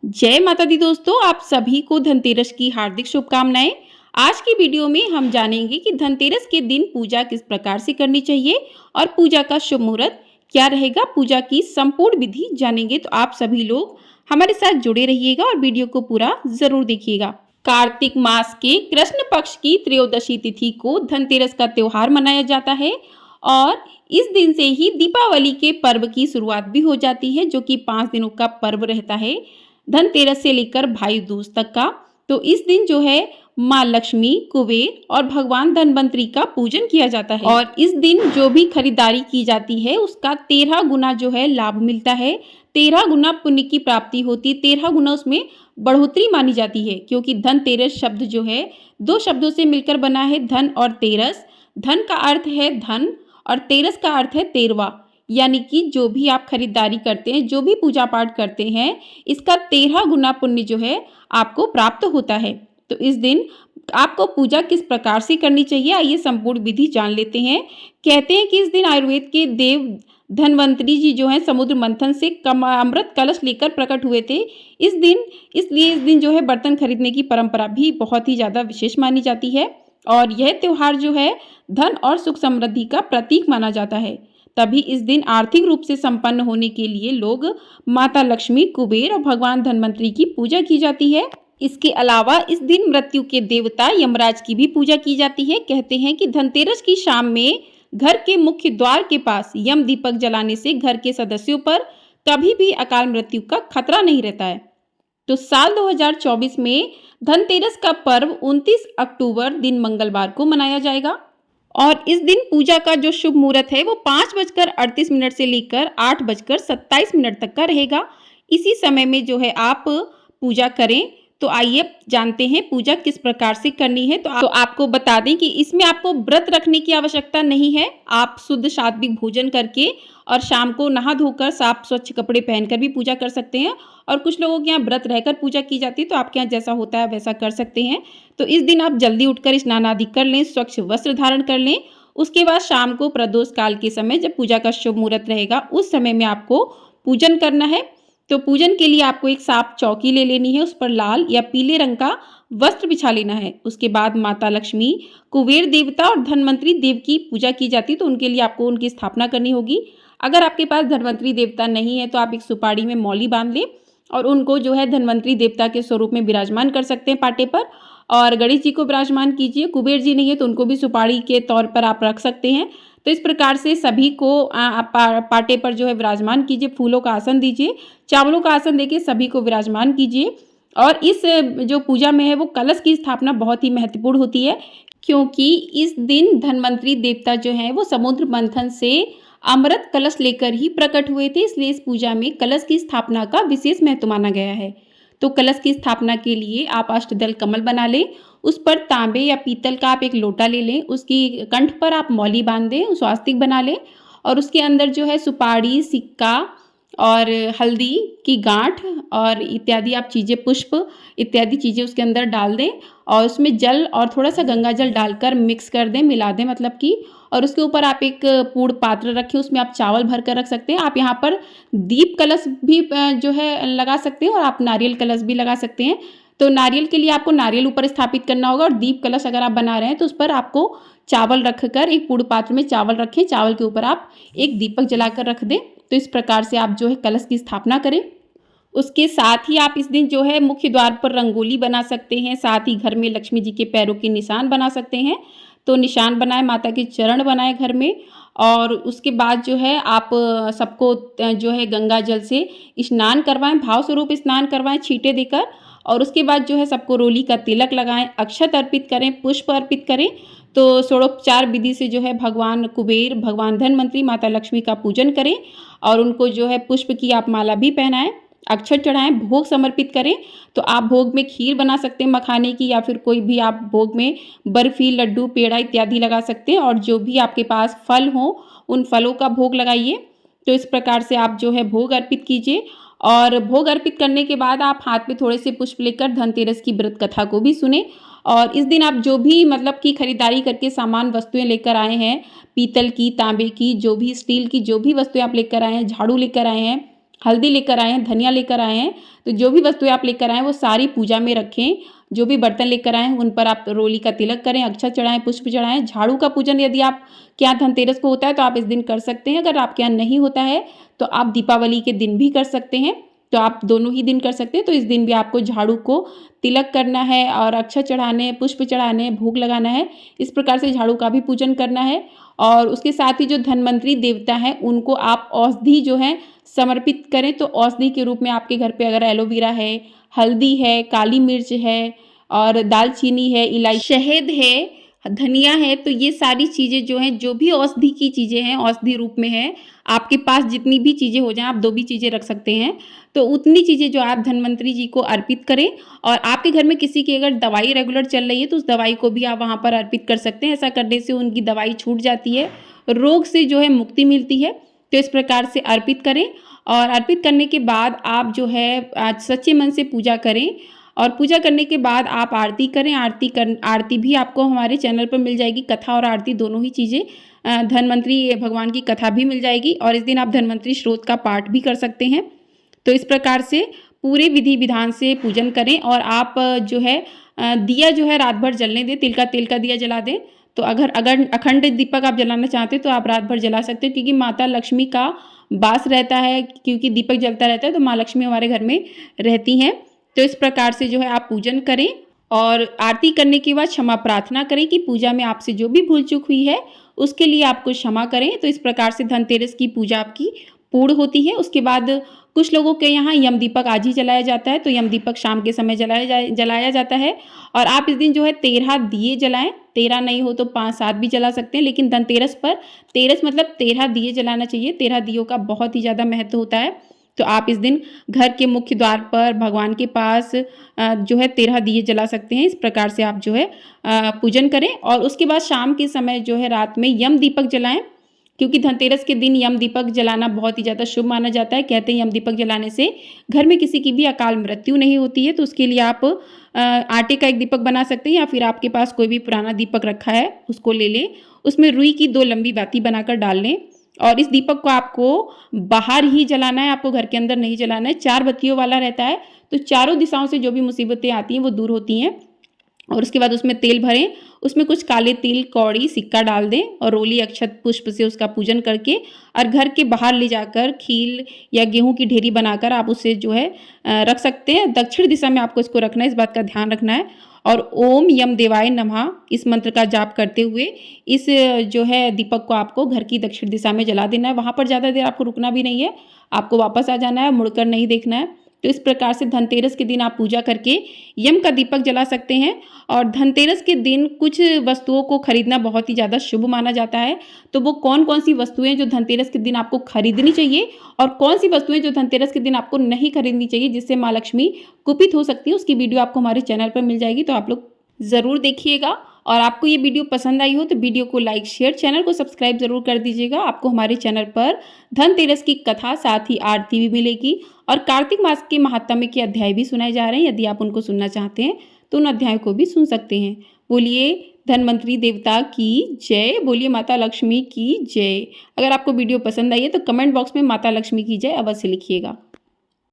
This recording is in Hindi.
जय माता दी दोस्तों, आप सभी को धनतेरस की हार्दिक शुभकामनाएं। आज की वीडियो में हम जानेंगे कि धनतेरस के दिन पूजा किस प्रकार से करनी चाहिए और पूजा का शुभ मुहूर्त क्या रहेगा। पूजा की संपूर्ण विधि जानेंगे, तो आप सभी लोग हमारे साथ जुड़े रहिएगा और वीडियो को पूरा जरूर देखिएगा। कार्तिक मास के कृष्ण पक्ष की त्रयोदशी तिथि को धनतेरस का त्योहार मनाया जाता है और इस दिन से ही दीपावली के पर्व की शुरुआत भी हो जाती है, जो कि 5 दिनों का पर्व रहता है, धनतेरस से लेकर भाई दूज तक का। तो इस दिन जो है माँ लक्ष्मी, कुबेर और भगवान धनवंतरी का पूजन किया जाता है और इस दिन जो भी खरीदारी की जाती है उसका 13 गुना जो है लाभ मिलता है, 13 गुना पुण्य की प्राप्ति होती है, 13 गुना उसमें बढ़ोतरी मानी जाती है। क्योंकि धनतेरस शब्द जो है 2 शब्दों से मिलकर बना है, धन और तेरस। धन का अर्थ है धन और तेरस का अर्थ है 13वां, यानी कि जो भी आप खरीदारी करते हैं, जो भी पूजा पाठ करते हैं, इसका 13 गुना पुण्य जो है आपको प्राप्त होता है। तो इस दिन आपको पूजा किस प्रकार से करनी चाहिए, आइए संपूर्ण विधि जान लेते हैं। कहते हैं कि इस दिन आयुर्वेद के देव धन्वंतरी जी जो है समुद्र मंथन से अमृत कलश लेकर प्रकट हुए थे इस दिन, इसलिए इस दिन जो है बर्तन खरीदने की परंपरा भी बहुत ही ज़्यादा विशेष मानी जाती है और यह त्योहार जो है धन और सुख समृद्धि का प्रतीक माना जाता है। तभी इस दिन आर्थिक रूप से संपन्न होने के लिए लोग माता लक्ष्मी, कुबेर और भगवान धनवंतरी की पूजा की जाती है। इसके अलावा इस दिन मृत्यु के देवता यमराज की भी पूजा की जाती है। कहते हैं कि धनतेरस की शाम में घर के मुख्य द्वार के पास यम दीपक जलाने से घर के सदस्यों पर कभी भी अकाल मृत्यु का खतरा नहीं रहता है। तो साल 2024 में धनतेरस का पर्व 29 अक्टूबर दिन मंगलवार को मनाया जाएगा और इस दिन पूजा का जो शुभ मुहूर्त है वो 5:38 से लेकर 8:27 तक का रहेगा। इसी समय में जो है आप पूजा करें। तो आइए जानते हैं पूजा किस प्रकार से करनी है। तो आपको बता दें कि इसमें आपको व्रत रखने की आवश्यकता नहीं है। आप शुद्ध सात्विक भोजन करके और शाम को नहा धोकर साफ स्वच्छ कपड़े पहनकर भी पूजा कर सकते हैं और कुछ लोगों के यहाँ व्रत रहकर पूजा की जाती है, तो आपके यहाँ जैसा होता है वैसा कर सकते हैं। तो इस दिन आप जल्दी उठकर स्नान आदि कर लें, स्वच्छ वस्त्र धारण कर लें। उसके बाद शाम को प्रदोष काल के समय जब पूजा का शुभ मुहूर्त रहेगा उस समय में आपको पूजन करना है। तो पूजन के लिए आपको एक साफ चौकी ले लेनी है, उस पर लाल या पीले रंग का वस्त्र बिछा लेना है। उसके बाद माता लक्ष्मी, कुबेर देवता और धनवंतरी देव की पूजा की जाती है, तो उनके लिए आपको उनकी स्थापना करनी होगी। अगर आपके पास धनवंतरी देवता नहीं है तो आप एक सुपारी में मौली बांध लें और उनको जो है धनवंतरी देवता के स्वरूप में विराजमान कर सकते हैं पाटे पर। और गणेश जी को विराजमान कीजिए। कुबेर जी नहीं है तो उनको भी सुपारी के तौर पर आप रख सकते हैं। तो इस प्रकार से सभी को आप पाटे पर जो है विराजमान कीजिए, फूलों का आसन दीजिए, चावलों का आसन देके सभी को विराजमान कीजिए। और इस जो पूजा में है वो कलश की स्थापना बहुत ही महत्वपूर्ण होती है, क्योंकि इस दिन धनवंतरी देवता जो है वो समुद्र मंथन से अमृत कलश लेकर ही प्रकट हुए थे, इसलिए इस पूजा में कलश की स्थापना का विशेष महत्व माना गया है। तो कलश की स्थापना के लिए आप अष्टदल कमल बना लें, उस पर तांबे या पीतल का आप एक लोटा ले लें, उसकी कंठ पर आप मौली बांध दें, स्वास्तिक बना लें और उसके अंदर जो है सुपारी, सिक्का और हल्दी की गांठ और इत्यादि आप चीज़ें, पुष्प इत्यादि चीज़ें उसके अंदर डाल दें और उसमें जल और थोड़ा सा गंगा जल डालकर मिक्स कर दें, मिला दें मतलब कि। और उसके ऊपर आप एक पूर्ण पात्र रखें, उसमें आप चावल भर कर रख सकते हैं। आप यहाँ पर दीप कलश भी जो है लगा सकते हैं और आप नारियल कलश भी लगा सकते हैं। तो नारियल के लिए आपको नारियल ऊपर स्थापित करना होगा और दीप कलश अगर आप बना रहे हैं तो उस पर आपको चावल रखकर एक पूर्ण पात्र में चावल रखें, चावल के ऊपर आप एक दीपक जलाकर रख दें। तो इस प्रकार से आप जो है कलश की स्थापना करें। उसके साथ ही आप इस दिन जो है मुख्य द्वार पर रंगोली बना सकते हैं, साथ ही घर में लक्ष्मी जी के पैरों के निशान बना सकते हैं। तो निशान बनाएं, माता के चरण बनाएं घर में और उसके बाद जो है आप सबको जो है गंगा जल से स्नान करवाएं, भाव स्वरूप स्नान करवाएं छींटे देकर। और उसके बाद जो है सबको रोली का तिलक लगाएं, अक्षत अर्पित करें, पुष्प अर्पित करें। तो षोडोपचार विधि से जो है भगवान कुबेर, भगवान धनवंतरी, माता लक्ष्मी का पूजन करें और उनको जो है पुष्प की आप माला भी पहनाएं, अक्षत चढ़ाएं, भोग समर्पित करें। तो आप भोग में खीर बना सकते हैं मखाने की, या फिर कोई भी आप भोग में बर्फी, लड्डू, पेड़ा इत्यादि लगा सकते हैं और जो भी आपके पास फल हो उन फलों का भोग लगाइए। तो इस प्रकार से आप जो है भोग अर्पित कीजिए और भोग अर्पित करने के बाद आप हाथ में थोड़े से पुष्प लेकर धनतेरस की व्रत कथा को भी सुने। और इस दिन आप जो भी मतलब की खरीदारी करके सामान वस्तुएं लेकर आए हैं, पीतल की, तांबे की, जो भी स्टील की जो भी वस्तुएं आप लेकर आए हैं, झाड़ू लेकर आए हैं, हल्दी लेकर आए हैं, धनिया लेकर आए हैं, तो जो भी वस्तुएं आप लेकर आए हैं वो सारी पूजा में रखें। जो भी बर्तन लेकर आए हैं उन पर आप रोली का तिलक करें, अक्षत चढ़ाएं, पुष्प चढ़ाएं। झाड़ू का पूजन यदि आप के यहाँ धनतेरस को होता है तो आप इस दिन कर सकते हैं। अगर आपके यहाँ नहीं होता है तो आप दीपावली के दिन भी कर सकते हैं, तो आप दोनों ही दिन कर सकते हैं। तो इस दिन भी आपको झाड़ू को तिलक करना है और अक्षत चढ़ाने, पुष्प चढ़ाने, भोग लगाना है। इस प्रकार से झाड़ू का भी पूजन करना है। और उसके साथ ही जो धन्वंतरी देवता हैं उनको आप औषधि जो है समर्पित करें। तो औषधि के रूप में आपके घर पे अगर एलोवेरा है, हल्दी है, काली मिर्च है और दालचीनी है, इलायची, शहद है, धनिया है, तो ये सारी चीज़ें जो हैं, जो भी औषधि की चीज़ें हैं, औषधि रूप में है, आपके पास जितनी भी चीज़ें हो जाएं, आप 2 भी चीज़ें रख सकते हैं, तो उतनी चीज़ें जो आप धन्वंतरी जी को अर्पित करें। और आपके घर में किसी की अगर दवाई रेगुलर चल रही है तो उस दवाई को भी आप वहाँ पर अर्पित कर सकते हैं। ऐसा करने से उनकी दवाई छूट जाती है, रोग से जो है मुक्ति मिलती है। तो इस प्रकार से अर्पित करें और अर्पित करने के बाद आप जो है आज सच्चे मन से पूजा करें। और पूजा करने के बाद आप आरती करें। आरती भी आपको हमारे चैनल पर मिल जाएगी, कथा और आरती दोनों ही चीज़ें। धन्वंतरी भगवान की कथा भी मिल जाएगी और इस दिन आप धन्वंतरी स्रोत का पाठ भी कर सकते हैं। तो इस प्रकार से पूरे विधि विधान से पूजन करें। और आप जो है दिया जो है रात भर जलने दें, तेल का दिया जला दें। तो अगर अखंड दीपक आप जलाना चाहते हैं तो आप रात भर जला सकते हैं, क्योंकि माता लक्ष्मी का वास रहता है, क्योंकि दीपक जलता रहता है तो माँ लक्ष्मी हमारे घर में रहती हैं। तो इस प्रकार से जो है आप पूजन करें और आरती करने के बाद क्षमा प्रार्थना करें कि पूजा में आपसे जो भी भूल चूक हुई है उसके लिए आपको क्षमा करें। तो इस प्रकार से धनतेरस की पूजा आपकी पूर्ण होती है। उसके बाद कुछ लोगों के यहाँ यम दीपक आज ही जलाया जाता है, तो यम दीपक शाम के समय जलाया जाता है। और आप इस दिन जो है 13 दिए जलाएं, 13 नहीं हो तो 5-7 भी जला सकते हैं, लेकिन धनतेरस पर तेरस मतलब 13 दिए जलाना चाहिए। 13 दियों का बहुत ही ज़्यादा महत्व होता है। तो आप इस दिन घर के मुख्य द्वार पर भगवान के पास जो है 13 दिए जला सकते हैं। इस प्रकार से आप जो है पूजन करें। और उसके बाद शाम के समय जो है रात में यम दीपक जलाएं, क्योंकि धनतेरस के दिन यम दीपक जलाना बहुत ही ज़्यादा शुभ माना जाता है। कहते हैं यम दीपक जलाने से घर में किसी की भी अकाल मृत्यु नहीं होती है। तो उसके लिए आप आटे का एक दीपक बना सकते हैं, या फिर आपके पास कोई भी पुराना दीपक रखा है उसको ले लें, उसमें रुई की 2 लंबी बाती बनाकर डाल लें। और इस दीपक को आपको बाहर ही जलाना है, आपको घर के अंदर नहीं जलाना है। 4 बत्तियों वाला रहता है, तो चारों दिशाओं से जो भी मुसीबतें आती हैं वो दूर होती हैं। और उसके बाद उसमें तेल भरें, उसमें कुछ काले तिल, कौड़ी, सिक्का डाल दें और रोली अक्षत पुष्प से उसका पूजन करके और घर के बाहर ले जाकर खील या गेहूं की ढेरी बनाकर आप उसे जो है रख सकते हैं। दक्षिण दिशा में आपको इसको रखना है, इस बात का ध्यान रखना है। और ओम यम देवाय नमः इस मंत्र का जाप करते हुए इस जो है दीपक को आपको घर की दक्षिण दिशा में जला देना है। वहाँ पर ज़्यादा देर आपको रुकना भी नहीं है, आपको वापस आ जाना है, मुड़कर नहीं देखना है। तो इस प्रकार से धनतेरस के दिन आप पूजा करके यम का दीपक जला सकते हैं। और धनतेरस के दिन कुछ वस्तुओं को खरीदना बहुत ही ज़्यादा शुभ माना जाता है। तो वो कौन कौन सी वस्तुएं जो धनतेरस के दिन आपको खरीदनी चाहिए और कौन सी वस्तुएं जो धनतेरस के दिन आपको नहीं खरीदनी चाहिए, जिससे माँ लक्ष्मी कुपित हो सकती है, उसकी वीडियो आपको हमारे चैनल पर मिल जाएगी। तो आप लोग ज़रूर देखिएगा। और आपको ये वीडियो पसंद आई हो तो वीडियो को लाइक, शेयर, चैनल को सब्सक्राइब जरूर कर दीजिएगा। आपको हमारे चैनल पर धनतेरस की कथा, साथ ही आरती भी मिलेगी और कार्तिक मास के महात्म्य के अध्याय भी सुनाए जा रहे हैं। यदि आप उनको सुनना चाहते हैं तो उन अध्यायों को भी सुन सकते हैं। बोलिए धन्वंतरी देवता की जय, बोलिए माता लक्ष्मी की जय। अगर आपको वीडियो पसंद आई है तो कमेंट बॉक्स में माता लक्ष्मी की जय अवश्य लिखिएगा।